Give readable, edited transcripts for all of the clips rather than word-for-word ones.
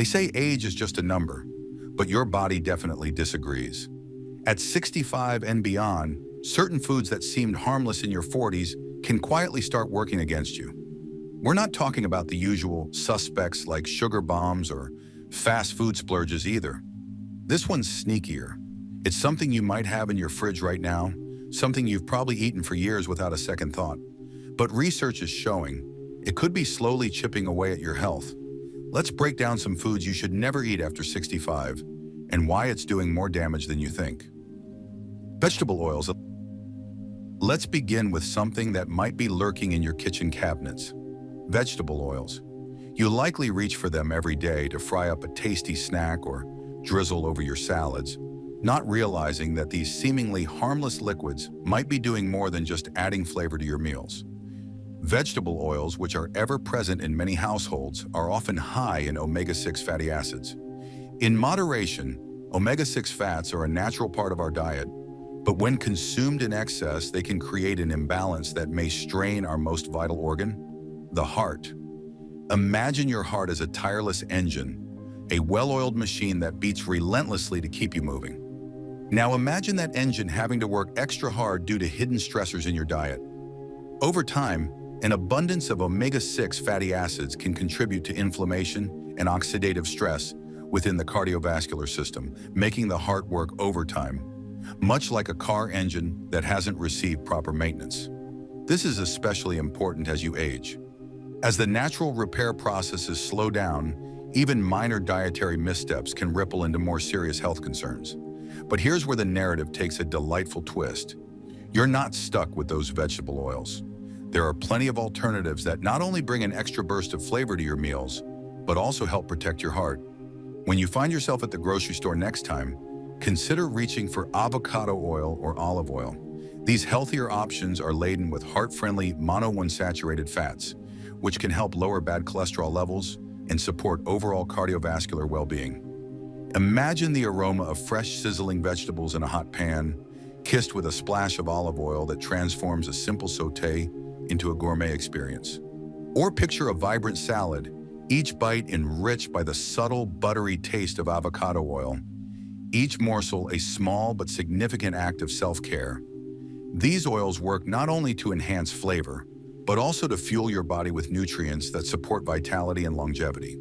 They say age is just a number, but your body definitely disagrees. At 65 and beyond, certain foods that seemed harmless in your 40s can quietly start working against you. We're not talking about the usual suspects like sugar bombs or fast food splurges either. This one's sneakier. It's something you might have in your fridge right now, something you've probably eaten for years without a second thought. But research is showing it could be slowly chipping away at your health. Let's break down some foods you should never eat after 65 and why it's doing more damage than you think. Vegetable oils. Let's begin with something that might be lurking in your kitchen cabinets. Vegetable oils. You likely reach for them every day to fry up a tasty snack or drizzle over your salads, not realizing that these seemingly harmless liquids might be doing more than just adding flavor to your meals. Vegetable oils, which are ever present in many households, are often high in omega-6 fatty acids. In moderation, omega-6 fats are a natural part of our diet, but when consumed in excess, they can create an imbalance that may strain our most vital organ, the heart. Imagine your heart as a tireless engine, a well-oiled machine that beats relentlessly to keep you moving. Now imagine that engine having to work extra hard due to hidden stressors in your diet. Over time, an abundance of omega-6 fatty acids can contribute to inflammation and oxidative stress within the cardiovascular system, making the heart work overtime, much like a car engine that hasn't received proper maintenance. This is especially important as you age. As the natural repair processes slow down, even minor dietary missteps can ripple into more serious health concerns. But here's where the narrative takes a delightful twist. You're not stuck with those vegetable oils. There are plenty of alternatives that not only bring an extra burst of flavor to your meals, but also help protect your heart. When you find yourself at the grocery store next time, consider reaching for avocado oil or olive oil. These healthier options are laden with heart-friendly monounsaturated fats, which can help lower bad cholesterol levels and support overall cardiovascular well-being. Imagine the aroma of fresh sizzling vegetables in a hot pan, kissed with a splash of olive oil that transforms a simple sauté into a gourmet experience. Or picture a vibrant salad, each bite enriched by the subtle, buttery taste of avocado oil, each morsel a small but significant act of self-care. These oils work not only to enhance flavor, but also to fuel your body with nutrients that support vitality and longevity.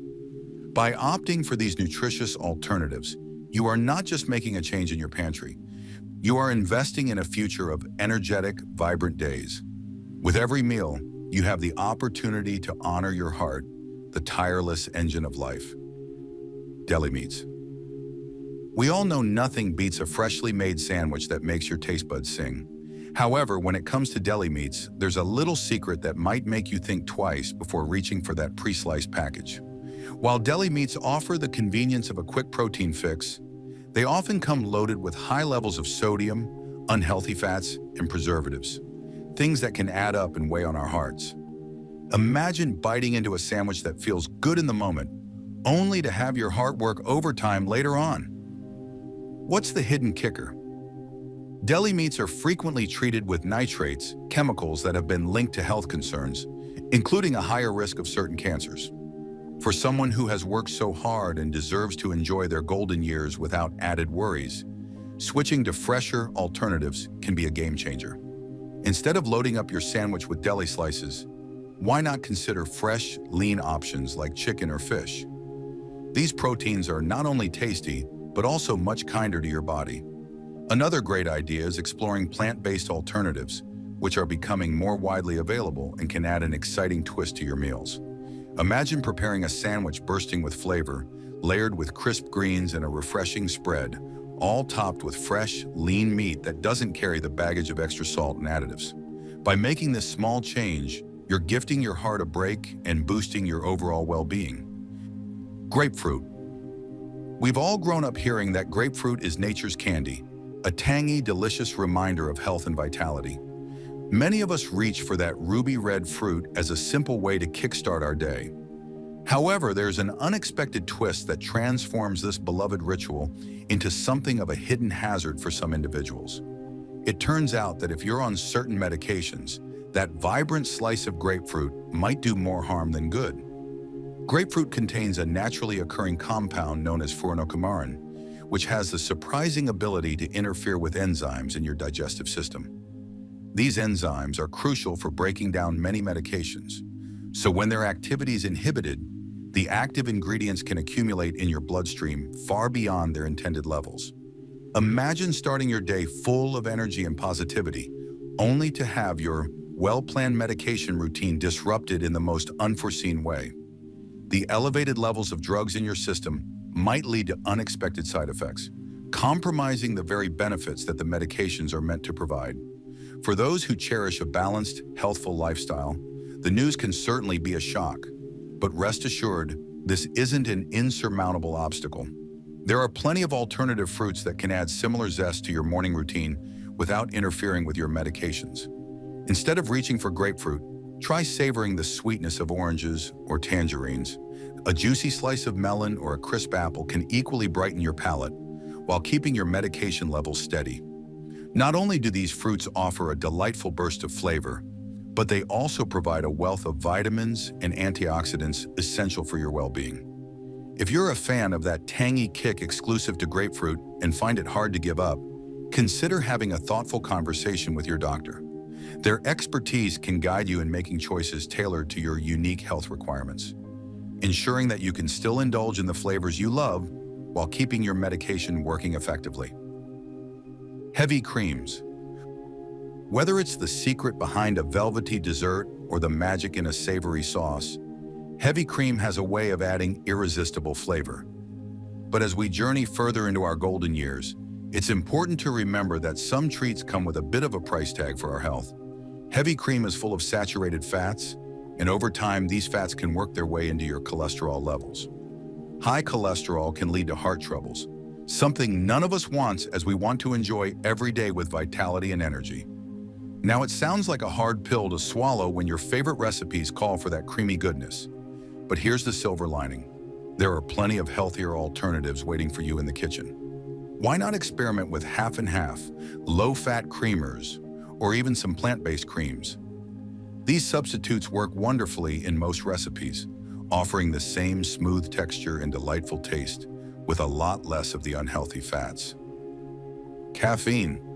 By opting for these nutritious alternatives, you are not just making a change in your pantry, you are investing in a future of energetic, vibrant days. With every meal, you have the opportunity to honor your heart, the tireless engine of life. Deli meats. We all know nothing beats a freshly made sandwich that makes your taste buds sing. However, when it comes to deli meats, there's a little secret that might make you think twice before reaching for that pre-sliced package. While deli meats offer the convenience of a quick protein fix, they often come loaded with high levels of sodium, unhealthy fats, and preservatives, things that can add up and weigh on our hearts. Imagine biting into a sandwich that feels good in the moment, only to have your heart work overtime later on. What's the hidden kicker? Deli meats are frequently treated with nitrates, chemicals that have been linked to health concerns, including a higher risk of certain cancers. For someone who has worked so hard and deserves to enjoy their golden years without added worries, switching to fresher alternatives can be a game changer. Instead of loading up your sandwich with deli slices, why not consider fresh, lean options like chicken or fish? These proteins are not only tasty, but also much kinder to your body. Another great idea is exploring plant-based alternatives, which are becoming more widely available and can add an exciting twist to your meals. Imagine preparing a sandwich bursting with flavor, layered with crisp greens and a refreshing spread, all topped with fresh, lean meat that doesn't carry the baggage of extra salt and additives. By making this small change, you're gifting your heart a break and boosting your overall well-being. Grapefruit. We've all grown up hearing that grapefruit is nature's candy, a tangy, delicious reminder of health and vitality. Many of us reach for that ruby red fruit as a simple way to kickstart our day. However, there's an unexpected twist that transforms this beloved ritual into something of a hidden hazard for some individuals. It turns out that if you're on certain medications, that vibrant slice of grapefruit might do more harm than good. Grapefruit contains a naturally occurring compound known as furanocoumarin, which has the surprising ability to interfere with enzymes in your digestive system. These enzymes are crucial for breaking down many medications. So when their activity is inhibited, the active ingredients can accumulate in your bloodstream far beyond their intended levels. Imagine starting your day full of energy and positivity, only to have your well-planned medication routine disrupted in the most unforeseen way. The elevated levels of drugs in your system might lead to unexpected side effects, compromising the very benefits that the medications are meant to provide. For those who cherish a balanced, healthful lifestyle, the news can certainly be a shock. But rest assured, this isn't an insurmountable obstacle. There are plenty of alternative fruits that can add similar zest to your morning routine without interfering with your medications. Instead of reaching for grapefruit, try savoring the sweetness of oranges or tangerines. A juicy slice of melon or a crisp apple can equally brighten your palate while keeping your medication levels steady. Not only do these fruits offer a delightful burst of flavor, but they also provide a wealth of vitamins and antioxidants essential for your well-being. If you're a fan of that tangy kick exclusive to grapefruit and find it hard to give up, consider having a thoughtful conversation with your doctor. Their expertise can guide you in making choices tailored to your unique health requirements, ensuring that you can still indulge in the flavors you love while keeping your medication working effectively. Heavy creams. Whether it's the secret behind a velvety dessert or the magic in a savory sauce, heavy cream has a way of adding irresistible flavor. But as we journey further into our golden years, it's important to remember that some treats come with a bit of a price tag for our health. Heavy cream is full of saturated fats, and over time, these fats can work their way into your cholesterol levels. High cholesterol can lead to heart troubles, something none of us wants as we want to enjoy every day with vitality and energy. Now, it sounds like a hard pill to swallow when your favorite recipes call for that creamy goodness. But here's the silver lining. There are plenty of healthier alternatives waiting for you in the kitchen. Why not experiment with half and half, low-fat creamers, or even some plant-based creams? These substitutes work wonderfully in most recipes, offering the same smooth texture and delightful taste with a lot less of the unhealthy fats. Caffeine.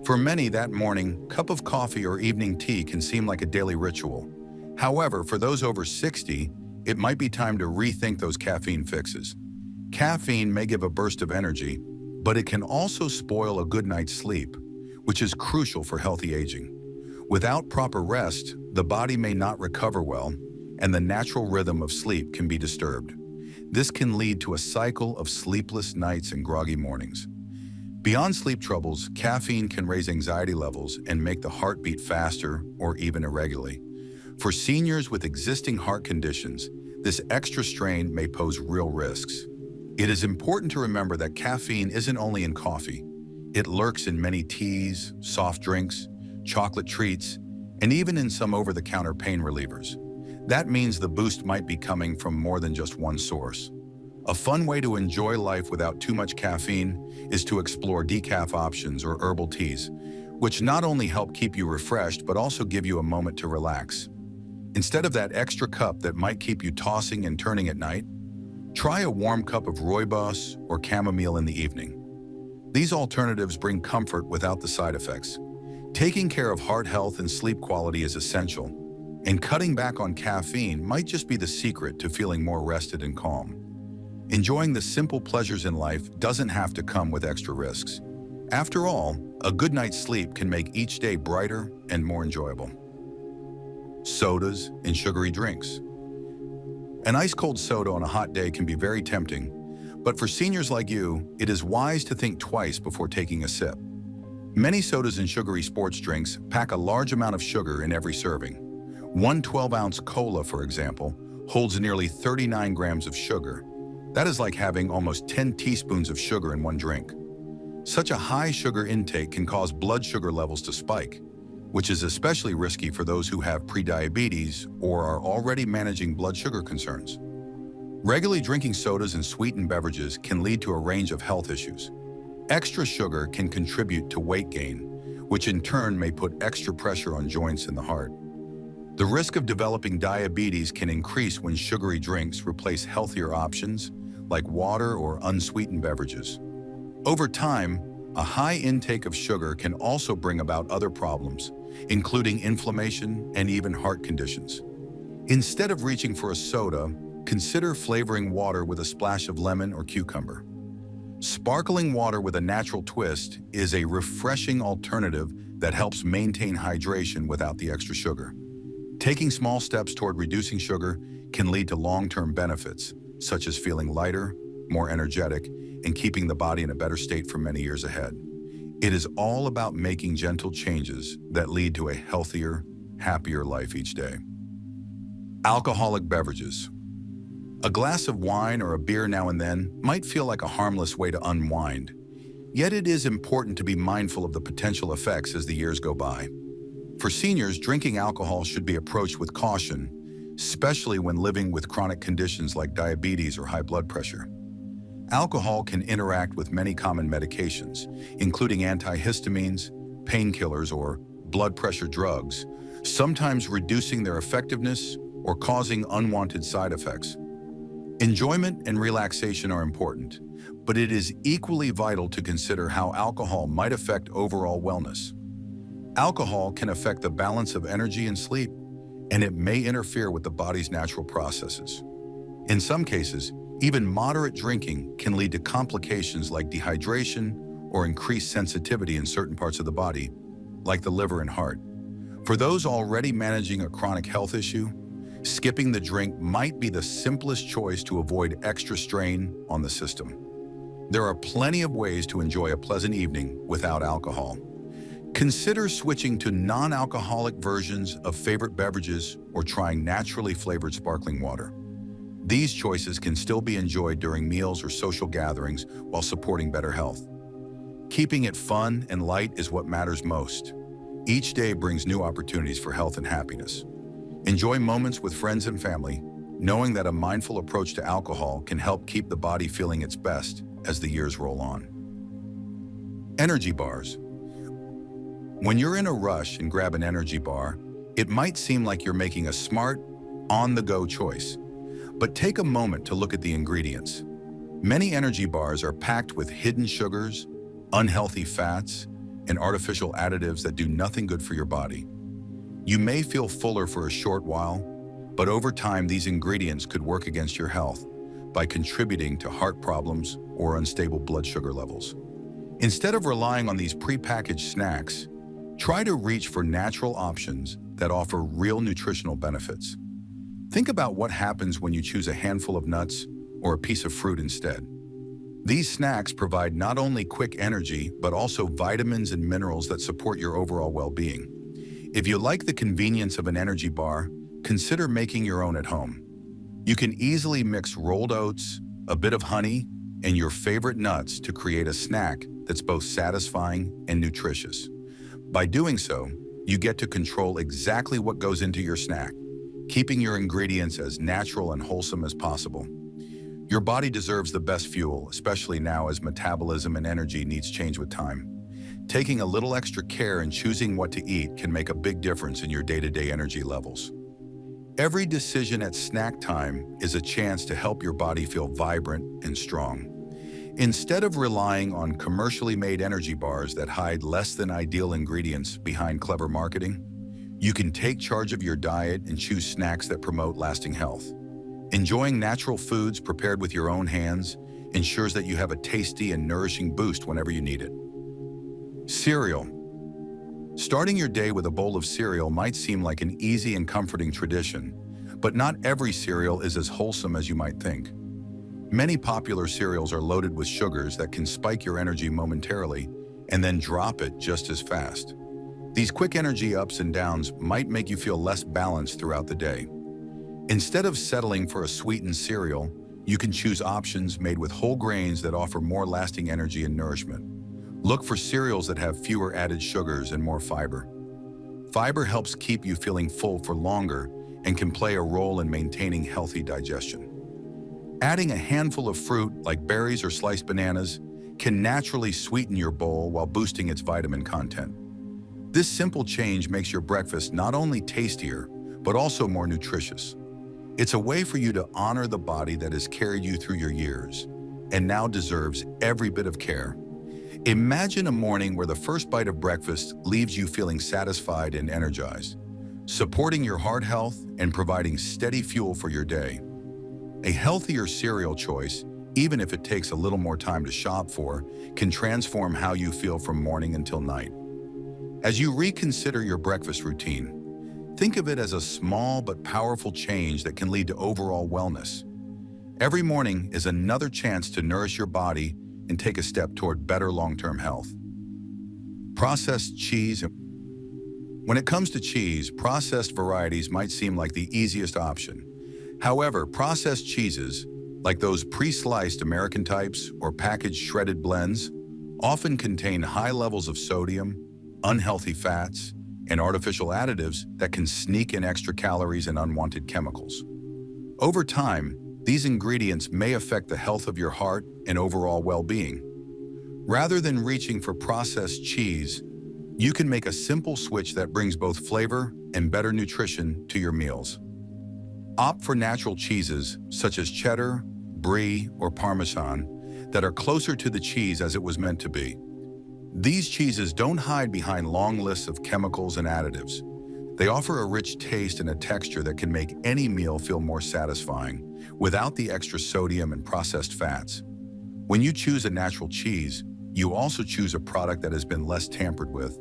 For many, that morning cup of coffee or evening tea can seem like a daily ritual. However, for those over 60, it might be time to rethink those caffeine fixes. Caffeine may give a burst of energy, but it can also spoil a good night's sleep, which is crucial for healthy aging. Without proper rest, the body may not recover well, and the natural rhythm of sleep can be disturbed. This can lead to a cycle of sleepless nights and groggy mornings. Beyond sleep troubles, caffeine can raise anxiety levels and make the heart beat faster or even irregularly. For seniors with existing heart conditions, this extra strain may pose real risks. It is important to remember that caffeine isn't only in coffee. It lurks in many teas, soft drinks, chocolate treats, and even in some over-the-counter pain relievers. That means the boost might be coming from more than just one source. A fun way to enjoy life without too much caffeine is to explore decaf options or herbal teas, which not only help keep you refreshed but also give you a moment to relax. Instead of that extra cup that might keep you tossing and turning at night, try a warm cup of rooibos or chamomile in the evening. These alternatives bring comfort without the side effects. Taking care of heart health and sleep quality is essential, and cutting back on caffeine might just be the secret to feeling more rested and calm. Enjoying the simple pleasures in life doesn't have to come with extra risks. After all, a good night's sleep can make each day brighter and more enjoyable. Sodas and sugary drinks. An ice-cold soda on a hot day can be very tempting, but for seniors like you, it is wise to think twice before taking a sip. Many sodas and sugary sports drinks pack a large amount of sugar in every serving. One 12-ounce cola, for example, holds nearly 39 grams of sugar. That is like having almost 10 teaspoons of sugar in one drink. Such a high sugar intake can cause blood sugar levels to spike, which is especially risky for those who have prediabetes or are already managing blood sugar concerns. Regularly drinking sodas and sweetened beverages can lead to a range of health issues. Extra sugar can contribute to weight gain, which in turn may put extra pressure on joints and the heart. The risk of developing diabetes can increase when sugary drinks replace healthier options like water or unsweetened beverages. Over time, a high intake of sugar can also bring about other problems, including inflammation and even heart conditions. Instead of reaching for a soda, consider flavoring water with a splash of lemon or cucumber. Sparkling water with a natural twist is a refreshing alternative that helps maintain hydration without the extra sugar. Taking small steps toward reducing sugar can lead to long-term benefits, such as feeling lighter, more energetic, and keeping the body in a better state for many years ahead. It is all about making gentle changes that lead to a healthier, happier life each day. Alcoholic beverages. A glass of wine or a beer now and then might feel like a harmless way to unwind, yet it is important to be mindful of the potential effects as the years go by. For seniors, drinking alcohol should be approached with caution, especially when living with chronic conditions like diabetes or high blood pressure. Alcohol can interact with many common medications, including antihistamines, painkillers, or blood pressure drugs, sometimes reducing their effectiveness or causing unwanted side effects. Enjoyment and relaxation are important, but it is equally vital to consider how alcohol might affect overall wellness. Alcohol can affect the balance of energy and sleep, and it may interfere with the body's natural processes. In some cases, even moderate drinking can lead to complications like dehydration or increased sensitivity in certain parts of the body, like the liver and heart. For those already managing a chronic health issue, skipping the drink might be the simplest choice to avoid extra strain on the system. There are plenty of ways to enjoy a pleasant evening without alcohol. Consider switching to non-alcoholic versions of favorite beverages or trying naturally flavored sparkling water. These choices can still be enjoyed during meals or social gatherings while supporting better health. Keeping it fun and light is what matters most. Each day brings new opportunities for health and happiness. Enjoy moments with friends and family, knowing that a mindful approach to alcohol can help keep the body feeling its best as the years roll on. Energy bars. When you're in a rush and grab an energy bar, it might seem like you're making a smart, on-the-go choice. But take a moment to look at the ingredients. Many energy bars are packed with hidden sugars, unhealthy fats, and artificial additives that do nothing good for your body. You may feel fuller for a short while, but over time these ingredients could work against your health by contributing to heart problems or unstable blood sugar levels. Instead of relying on these prepackaged snacks, try to reach for natural options that offer real nutritional benefits. Think about what happens when you choose a handful of nuts or a piece of fruit instead. These snacks provide not only quick energy, but also vitamins and minerals that support your overall well-being. If you like the convenience of an energy bar, consider making your own at home. You can easily mix rolled oats, a bit of honey, and your favorite nuts to create a snack that's both satisfying and nutritious. By doing so, you get to control exactly what goes into your snack, keeping your ingredients as natural and wholesome as possible. Your body deserves the best fuel, especially now as metabolism and energy needs change with time. Taking a little extra care in choosing what to eat can make a big difference in your day-to-day energy levels. Every decision at snack time is a chance to help your body feel vibrant and strong. Instead of relying on commercially made energy bars that hide less than ideal ingredients behind clever marketing, you can take charge of your diet and choose snacks that promote lasting health. Enjoying natural foods prepared with your own hands ensures that you have a tasty and nourishing boost whenever you need it. Cereal. Starting your day with a bowl of cereal might seem like an easy and comforting tradition, but not every cereal is as wholesome as you might think. Many popular cereals are loaded with sugars that can spike your energy momentarily and then drop it just as fast. These quick energy ups and downs might make you feel less balanced throughout the day. Instead of settling for a sweetened cereal, you can choose options made with whole grains that offer more lasting energy and nourishment. Look for cereals that have fewer added sugars and more fiber. Fiber helps keep you feeling full for longer and can play a role in maintaining healthy digestion. Adding a handful of fruit, like berries or sliced bananas, can naturally sweeten your bowl while boosting its vitamin content. This simple change makes your breakfast not only tastier, but also more nutritious. It's a way for you to honor the body that has carried you through your years and now deserves every bit of care. Imagine a morning where the first bite of breakfast leaves you feeling satisfied and energized, supporting your heart health and providing steady fuel for your day. A healthier cereal choice, even if it takes a little more time to shop for, can transform how you feel from morning until night. As you reconsider your breakfast routine, think of it as a small but powerful change that can lead to overall wellness. Every morning is another chance to nourish your body and take a step toward better long-term health. Processed cheese. When it comes to cheese, processed varieties might seem like the easiest option. However, processed cheeses, like those pre-sliced American types or packaged shredded blends, often contain high levels of sodium, unhealthy fats, and artificial additives that can sneak in extra calories and unwanted chemicals. Over time, these ingredients may affect the health of your heart and overall well-being. Rather than reaching for processed cheese, you can make a simple switch that brings both flavor and better nutrition to your meals. Opt for natural cheeses such as cheddar, brie, or Parmesan that are closer to the cheese as it was meant to be. These cheeses don't hide behind long lists of chemicals and additives. They offer a rich taste and a texture that can make any meal feel more satisfying without the extra sodium and processed fats. When you choose a natural cheese, you also choose a product that has been less tampered with,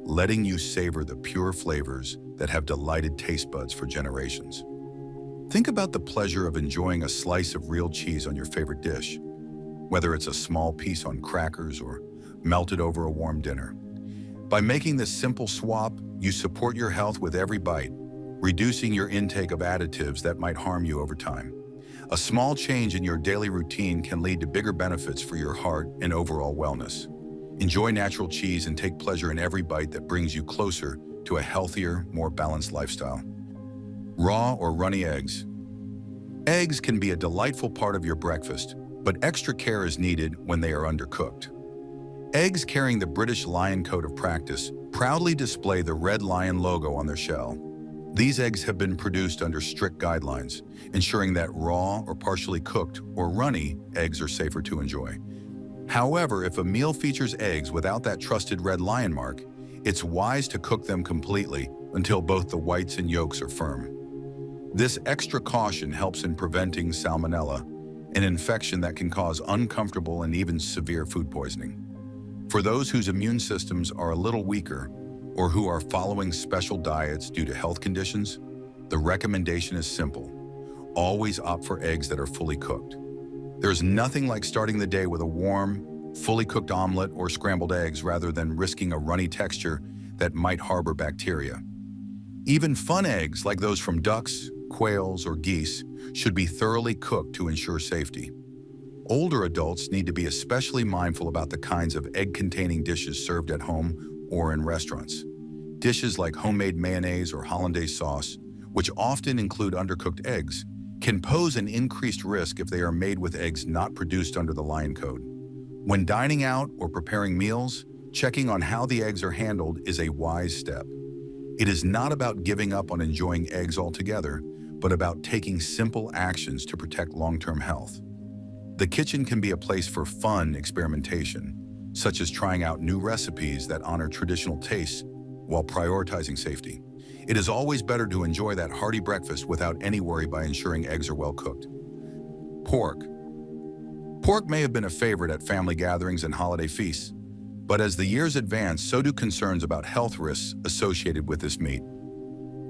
letting you savor the pure flavors that have delighted taste buds for generations. Think about the pleasure of enjoying a slice of real cheese on your favorite dish, whether it's a small piece on crackers or melted over a warm dinner. By making this simple swap, you support your health with every bite, reducing your intake of additives that might harm you over time. A small change in your daily routine can lead to bigger benefits for your heart and overall wellness. Enjoy natural cheese and take pleasure in every bite that brings you closer to a healthier, more balanced lifestyle. Raw or runny eggs. Eggs can be a delightful part of your breakfast, but extra care is needed when they are undercooked. Eggs carrying the British lion coat of practice proudly display the red lion logo on their shell. These eggs have been produced under strict guidelines, ensuring that raw or partially cooked or runny eggs are safer to enjoy. However, if a meal features eggs without that trusted red lion mark, it's wise to cook them completely until both the whites and yolks are firm. This extra caution helps in preventing salmonella, an infection that can cause uncomfortable and even severe food poisoning. For those whose immune systems are a little weaker or who are following special diets due to health conditions, the recommendation is simple. Always opt for eggs that are fully cooked. There's nothing like starting the day with a warm, fully cooked omelet or scrambled eggs rather than risking a runny texture that might harbor bacteria. Even fun eggs like those from ducks, quails, or geese should be thoroughly cooked to ensure safety. Older adults need to be especially mindful about the kinds of egg-containing dishes served at home or in restaurants. Dishes like homemade mayonnaise or hollandaise sauce, which often include undercooked eggs, can pose an increased risk if they are made with eggs not produced under the lion code. When dining out or preparing meals, checking on how the eggs are handled is a wise step. It is not about giving up on enjoying eggs altogether, but about taking simple actions to protect long-term health. The kitchen can be a place for fun experimentation, such as trying out new recipes that honor traditional tastes while prioritizing safety. It is always better to enjoy that hearty breakfast without any worry by ensuring eggs are well cooked. Pork. Pork may have been a favorite at family gatherings and holiday feasts, but as the years advance, so do concerns about health risks associated with this meat.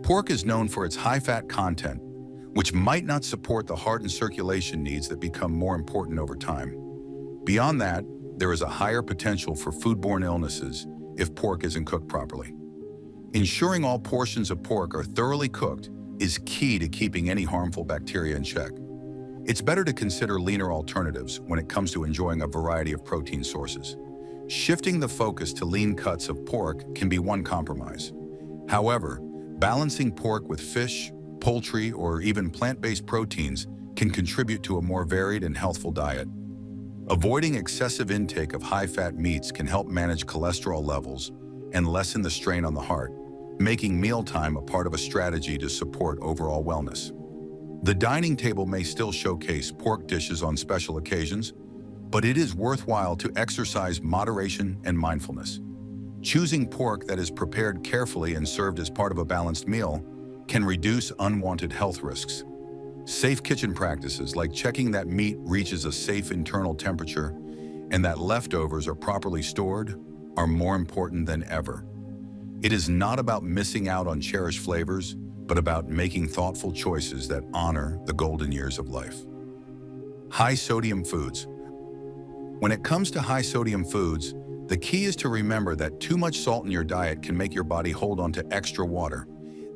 Pork is known for its high-fat content, which might not support the heart and circulation needs that become more important over time. Beyond that, there is a higher potential for foodborne illnesses if pork isn't cooked properly. Ensuring all portions of pork are thoroughly cooked is key to keeping any harmful bacteria in check. It's better to consider leaner alternatives when it comes to enjoying a variety of protein sources. Shifting the focus to lean cuts of pork can be one compromise. However, balancing pork with fish, poultry, or even plant-based proteins can contribute to a more varied and healthful diet. Avoiding excessive intake of high-fat meats can help manage cholesterol levels and lessen the strain on the heart, making mealtime a part of a strategy to support overall wellness. The dining table may still showcase pork dishes on special occasions, but it is worthwhile to exercise moderation and mindfulness. Choosing pork that is prepared carefully and served as part of a balanced meal can reduce unwanted health risks. Safe kitchen practices like checking that meat reaches a safe internal temperature and that leftovers are properly stored are more important than ever. It is not about missing out on cherished flavors, but about making thoughtful choices that honor the golden years of life. High-sodium foods. When it comes to high-sodium foods, the key is to remember that too much salt in your diet can make your body hold on to extra water.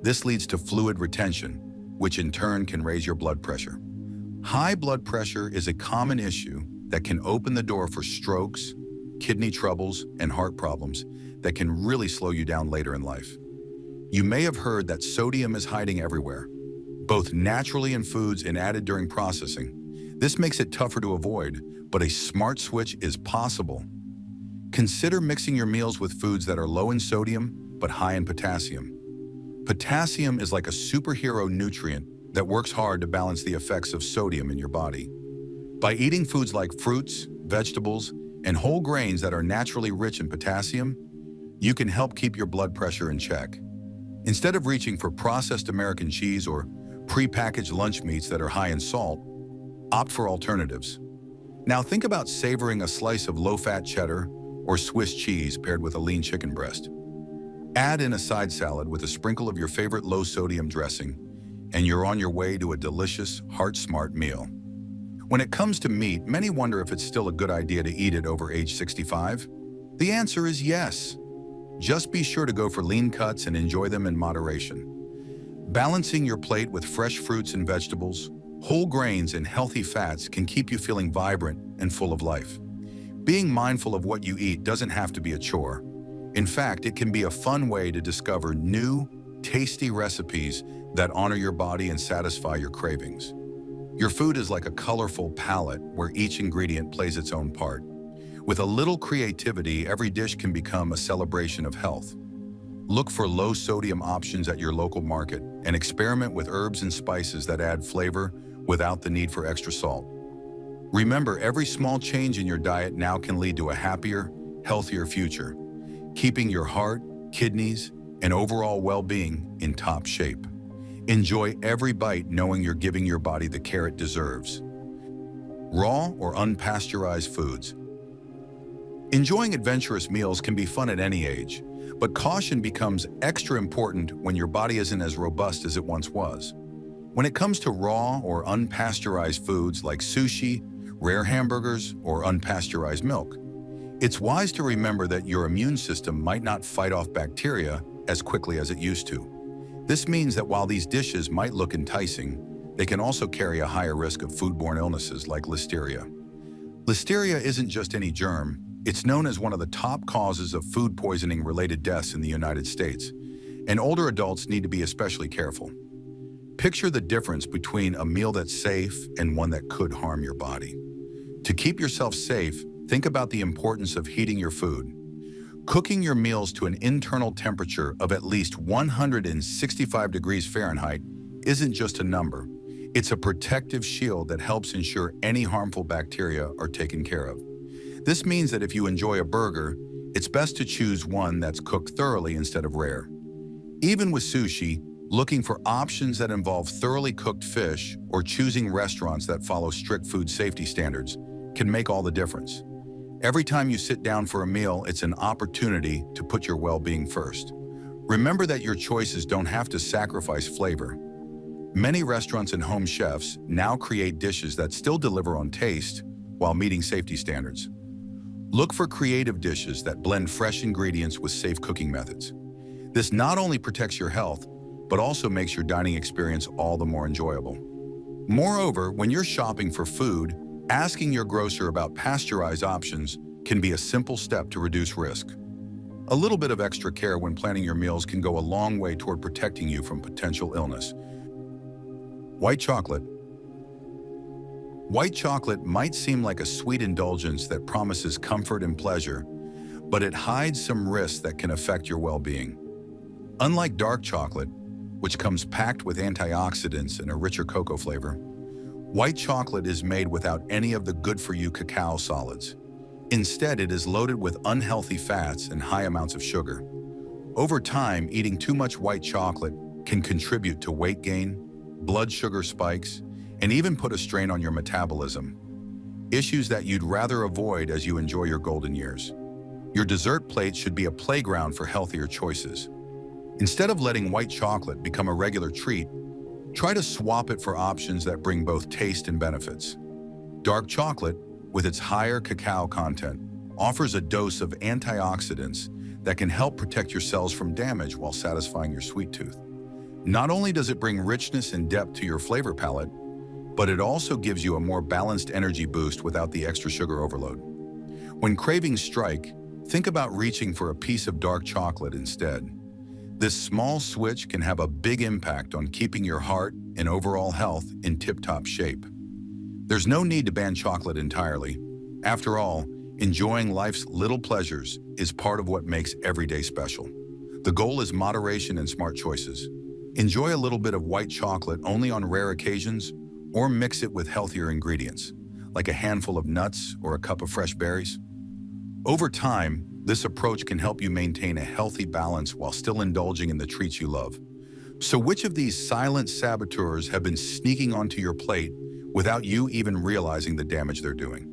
This leads to fluid retention, which in turn can raise your blood pressure. High blood pressure is a common issue that can open the door for strokes, kidney troubles, and heart problems that can really slow you down later in life. You may have heard that sodium is hiding everywhere, both naturally in foods and added during processing. This makes it tougher to avoid, but a smart switch is possible. Consider mixing your meals with foods that are low in sodium but high in potassium. Potassium is like a superhero nutrient that works hard to balance the effects of sodium in your body. By eating foods like fruits, vegetables, and whole grains that are naturally rich in potassium, you can help keep your blood pressure in check. Instead of reaching for processed American cheese or pre-packaged lunch meats that are high in salt, opt for alternatives. Now think about savoring a slice of low-fat cheddar or Swiss cheese paired with a lean chicken breast. Add in a side salad with a sprinkle of your favorite low-sodium dressing, and you're on your way to a delicious, heart-smart meal. When it comes to meat, many wonder if it's still a good idea to eat it over age 65. The answer is yes. Just be sure to go for lean cuts and enjoy them in moderation. Balancing your plate with fresh fruits and vegetables, whole grains, and healthy fats can keep you feeling vibrant and full of life. Being mindful of what you eat doesn't have to be a chore. In fact, it can be a fun way to discover new, tasty recipes that honor your body and satisfy your cravings. Your food is like a colorful palette where each ingredient plays its own part. With a little creativity, every dish can become a celebration of health. Look for low-sodium options at your local market and experiment with herbs and spices that add flavor without the need for extra salt. Remember, every small change in your diet now can lead to a happier, healthier future, keeping your heart, kidneys, and overall well-being in top shape. Enjoy every bite knowing you're giving your body the care it deserves. Raw or unpasteurized foods. Enjoying adventurous meals can be fun at any age, but caution becomes extra important when your body isn't as robust as it once was. When it comes to raw or unpasteurized foods like sushi, rare hamburgers, or unpasteurized milk, it's wise to remember that your immune system might not fight off bacteria as quickly as it used to. This means that while these dishes might look enticing, they can also carry a higher risk of foodborne illnesses like listeria. Listeria isn't just any germ. It's known as one of the top causes of food poisoning-related deaths in the United States, and older adults need to be especially careful. Picture the difference between a meal that's safe and one that could harm your body. To keep yourself safe, think about the importance of heating your food. Cooking your meals to an internal temperature of at least 165 degrees Fahrenheit isn't just a number. It's a protective shield that helps ensure any harmful bacteria are taken care of. This means that if you enjoy a burger, it's best to choose one that's cooked thoroughly instead of rare. Even with sushi, looking for options that involve thoroughly cooked fish or choosing restaurants that follow strict food safety standards can make all the difference. Every time you sit down for a meal, it's an opportunity to put your well-being first. Remember that your choices don't have to sacrifice flavor. Many restaurants and home chefs now create dishes that still deliver on taste while meeting safety standards. Look for creative dishes that blend fresh ingredients with safe cooking methods. This not only protects your health, but also makes your dining experience all the more enjoyable. Moreover, when you're shopping for food, asking your grocer about pasteurized options can be a simple step to reduce risk. A little bit of extra care when planning your meals can go a long way toward protecting you from potential illness. White chocolate. White chocolate might seem like a sweet indulgence that promises comfort and pleasure, but it hides some risks that can affect your well-being. Unlike dark chocolate, which comes packed with antioxidants and a richer cocoa flavor, white chocolate is made without any of the good-for-you cacao solids. Instead, it is loaded with unhealthy fats and high amounts of sugar. Over time, eating too much white chocolate can contribute to weight gain, blood sugar spikes, and even put a strain on your metabolism, issues that you'd rather avoid as you enjoy your golden years. Your dessert plate should be a playground for healthier choices. Instead of letting white chocolate become a regular treat, try to swap it for options that bring both taste and benefits. Dark chocolate, with its higher cacao content, offers a dose of antioxidants that can help protect your cells from damage while satisfying your sweet tooth. Not only does it bring richness and depth to your flavor palette, but it also gives you a more balanced energy boost without the extra sugar overload. When cravings strike, think about reaching for a piece of dark chocolate instead. This small switch can have a big impact on keeping your heart and overall health in tip-top shape. There's no need to ban chocolate entirely. After all, enjoying life's little pleasures is part of what makes every day special. The goal is moderation and smart choices. Enjoy a little bit of white chocolate only on rare occasions, or mix it with healthier ingredients, like a handful of nuts or a cup of fresh berries. Over time, this approach can help you maintain a healthy balance while still indulging in the treats you love. So which of these silent saboteurs have been sneaking onto your plate without you even realizing the damage they're doing?